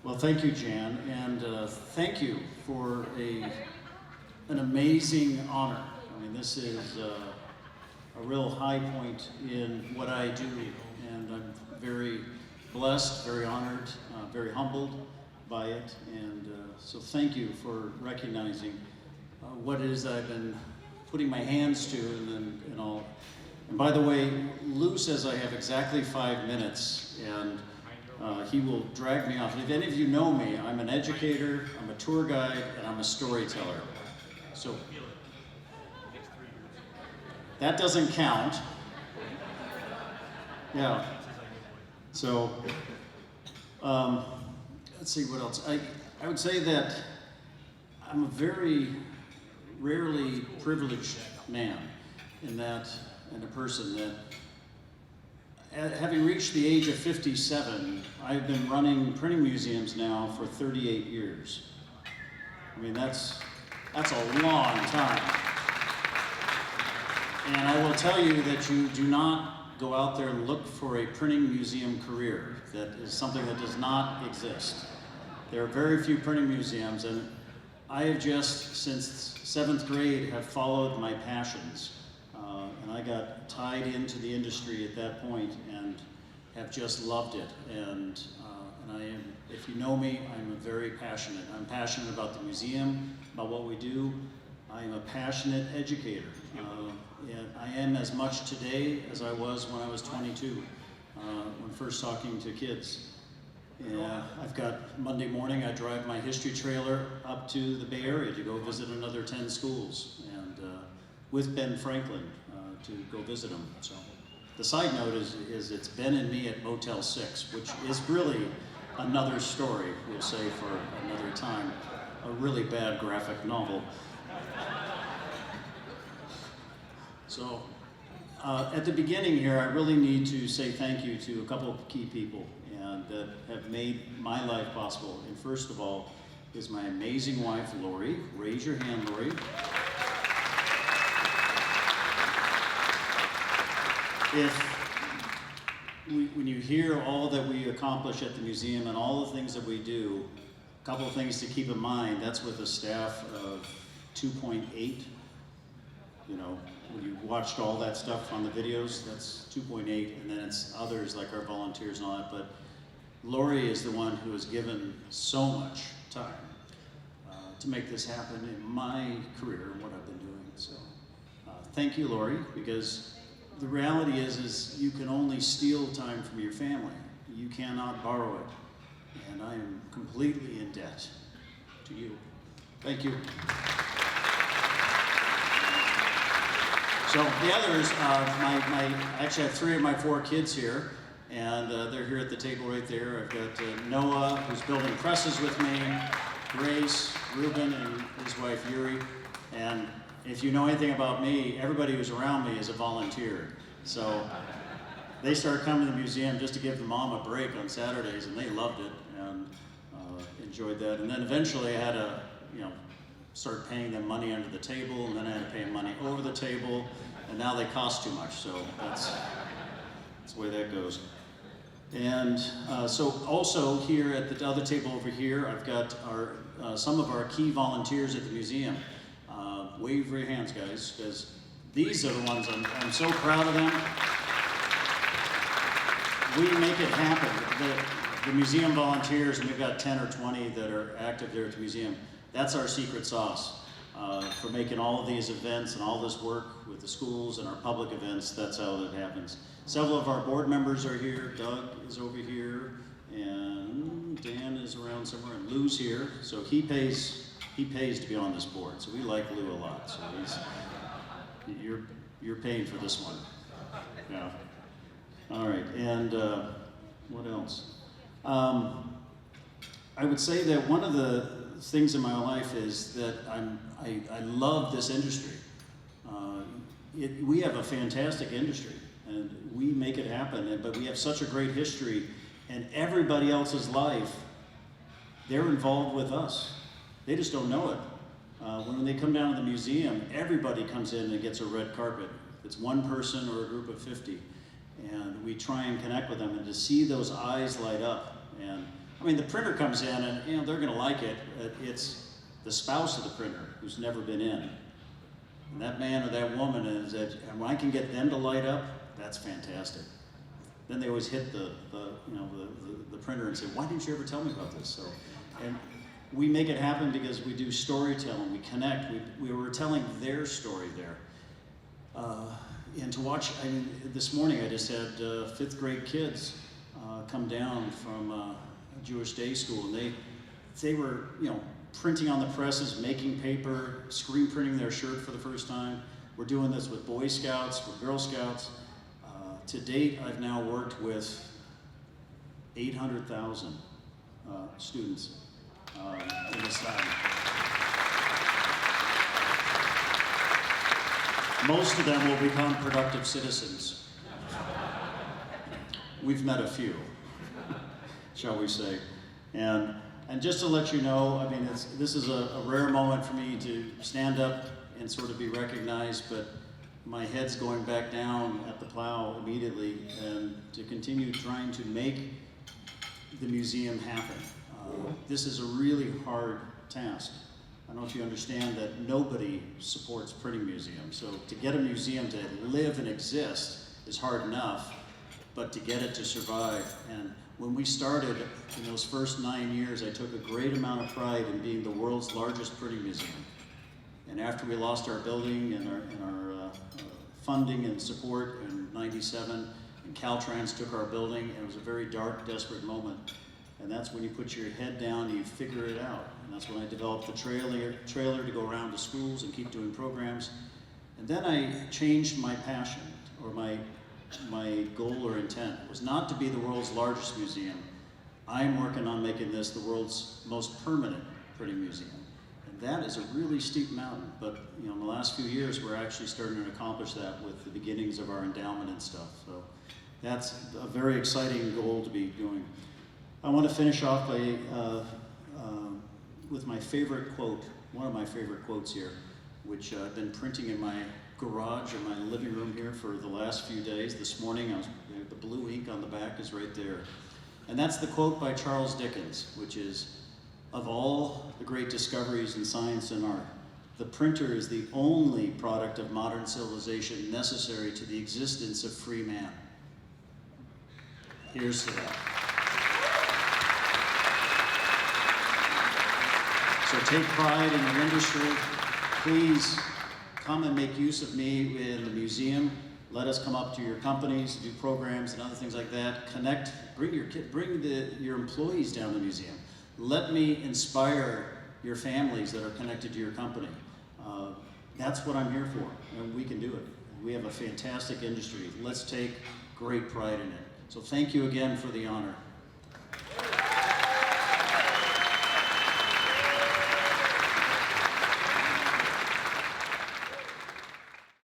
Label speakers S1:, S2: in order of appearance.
S1: Well, thank you, Jan, and thank you for an amazing honor. I mean, this is a real high point in what I do, and I'm very blessed, very honored, very humbled by it, and so thank you for recognizing what it is that I've been putting my hands to and all. And by the way, Lou says I have exactly 5 minutes, and he will drag me off. And if any of you know me, I'm an educator, I'm a tour guide, and I'm a storyteller. So that doesn't count. Yeah. So let's see what else. I would say that I'm a very rarely privileged man in that, and a person that, having reached the age of 57, I've been running printing museums now for 38 years. I mean, that's a long time. And I will tell you that you do not go out there and look for a printing museum career. That is something that does not exist. There are very few printing museums, and I have just, since 7th grade, have followed my passions. And I got tied into the industry at that point and have just loved it. And I am, if you know me, I'm very passionate. I'm passionate about the museum, about what we do. I am a passionate educator. And I am as much today as I was when I was 22, when first talking to kids. Yeah, I've got Monday morning, I drive my history trailer up to the Bay Area to go visit another 10 schools, and with Ben Franklin to go visit them. So the side note is it's Ben and me at Motel 6, which is really another story, we'll say, for another time. A really bad graphic novel. So at the beginning here, I really need to say thank you to a couple of key people that have made my life possible. And first of all is my amazing wife, Lori. Raise your hand, Lori. When you hear all that we accomplish at the museum and all the things that we do, a couple of things to keep in mind. That's with a staff of 2.8. You know, when you watched all that stuff on the videos, that's 2.8, and then it's others like our volunteers and all that. But Lori is the one who has given so much time to make this happen in my career and what I've been doing. So thank you, Lori, because the reality is you can only steal time from your family. You cannot borrow it. And I am completely in debt to you. Thank you. So the others, I actually have 3 of my 4 kids here, and they're here at the table right there. I've got Noah, who's building presses with me, Grace, Ruben, and his wife Yuri. And if you know anything about me, everybody who's around me is a volunteer. So they started coming to the museum just to give the mom a break on Saturdays, and they loved it and enjoyed that. And then eventually I had to, start paying them money under the table, and then I had to pay them money over the table, and now they cost too much. So that's the way that goes. And so also here at the other table over here, I've got some of our key volunteers at the museum. Wave your hands, guys, because these are the ones I'm so proud of them. We make it happen. The museum volunteers, and we've got 10 or 20 that are active there at the museum. That's our secret sauce for making all of these events and all this work with the schools and our public events. That's how that happens. Several of our board members are here. Doug is over here, and Dan is around somewhere, and Lou's here. So he pays to be on this board. So we like Lou a lot. So you're paying for this one. Yeah. All right. And what else? I would say that one of the things in my life is that I love this industry. We have a fantastic industry, and we make it happen, but we have such a great history, and everybody else's life, they're involved with us. They just don't know it. When they come down to the museum, everybody comes in and gets a red carpet. It's one person or a group of 50, and we try and connect with them, and to see those eyes light up, and I mean, the printer comes in and, you know, they're gonna like it. It's the spouse of the printer who's never been in. And that man or that woman is, and when I can get them to light up, that's fantastic. Then they always hit the printer and say, why didn't you ever tell me about this? So, and we make it happen because we do storytelling, we connect, we were telling their story there. And to watch, I mean, this morning I just had 5th grade kids come down from a Jewish day school, and they were, you know, printing on the presses, making paper, screen printing their shirt for the first time. We're doing this with Boy Scouts, with Girl Scouts. To date, I've now worked with 800,000 students in this time. Most of them will become productive citizens. We've met a few, shall we say. And just to let you know, I mean, this is a rare moment for me to stand up and sort of be recognized, but my head's going back down at the plow immediately, and to continue trying to make the museum happen. This is a really hard task. I don't know if you understand that nobody supports printing museums. So to get a museum to live and exist is hard enough, but to get it to survive. And when we started in those first 9 years, I took a great amount of pride in being the world's largest printing museum. And after we lost our building and our funding and support in '97, and Caltrans took our building, and it was a very dark, desperate moment. And that's when you put your head down and you figure it out. And that's when I developed the trailer to go around to schools and keep doing programs. And then I changed my passion, or my goal or intent. It was not to be the world's largest museum. I'm working on making this the world's most permanent printing museum. And that is a really steep mountain, but you know, in the last few years, we're actually starting to accomplish that with the beginnings of our endowment and stuff. So that's a very exciting goal to be doing. I want to finish off by, with my favorite quote, one of my favorite quotes here, which I've been printing in my garage or my living room here for the last few days. This morning, the blue ink on the back is right there. And that's the quote by Charles Dickens, which is, "Of all the great discoveries in science and art, the printer is the only product of modern civilization necessary to the existence of free man." Here's to that. So take pride in your industry. Please come and make use of me in the museum. Let us come up to your companies, do programs and other things like that. Connect, bring your employees down to the museum. Let me inspire your families that are connected to your company. That's what I'm here for, and we can do it. We have a fantastic industry. Let's take great pride in it. So thank you again for the honor.